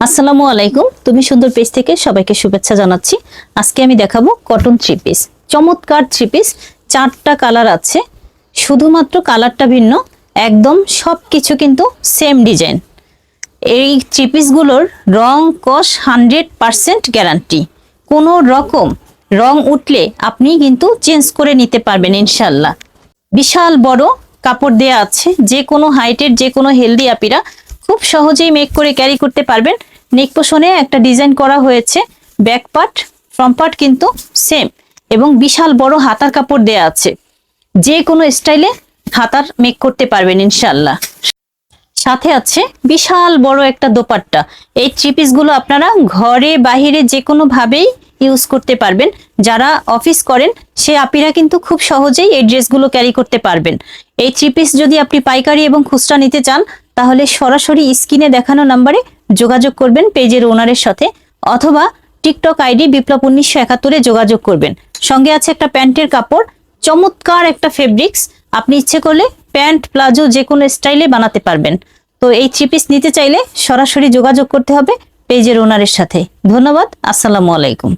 আসসালামু আলাইকুম। তুমি সুন্দর পেজ থেকে সবাইকে শুভেচ্ছা জানাচ্ছি। আজকে আমি দেখাবো কটন থ্রি পিস, চমৎকার থ্রি পিস। 4টা কালার আছে, শুধুমাত্র কালারটা ভিন্ন, একদম সবকিছু কিন্তু সেম ডিজাইন। এই থ্রি পিসগুলোর রং কস 100% গ্যারান্টি। কোনো রকম রং উঠলে আপনি কিন্তু চেঞ্জ করে নিতে পারবেন ইনশাল্লাহ। বিশাল বড় কাপড় দেয়া আছে, যে কোনো হাইটের যে কোনো হেলদি আপিরা খুব সহজেই মেক করে ক্যারি করতে পারবেন। নেক পোষণে একটা ডিজাইন করা হয়েছে, ব্যাক পার্ট ফ্রন্ট পার্ট কিন্তু সেম, এবং বিশাল বড় হাতার কাপড় দেয়া আছে। যে কোনো স্টাইলে হাতার মেক করতে পারবেন ইনশাল্লাহ। সাথে আছে বিশাল বড় একটা দোপাট্টা। এই থ্রি পিসগুলো আপনারা ঘরে বাহিরে যে কোনো ভাবেই ইউজ করতে পারবেন। যারা অফিস করেন সে আপিরা কিন্তু খুব সহজেই এই ড্রেসগুলো ক্যারি করতে পারবেন। এই থ্রি পিস যদি আপনি পাইকারি এবং খুচরা নিতে চান তাহলে সরাসরি স্ক্রিনে দেখানো নাম্বারে যোগাযোগ করবেন পেজের ওনারের সাথে, অথবা টিকটক আইডি বিপ্লব 1971-এ যোগাযোগ করবেন। সঙ্গে আছে একটা প্যান্টের কাপড়, চমৎকার একটা ফেব্রিক্স। আপনি ইচ্ছে করলে প্যান্ট প্লাজো যে কোনো স্টাইলে বানাতে পারবেন। তো এই থ্রি পিস নিতে চাইলে সরাসরি যোগাযোগ করতে হবে পেজের ওনারের সাথে। ধন্যবাদ, আসসালামু আলাইকুম।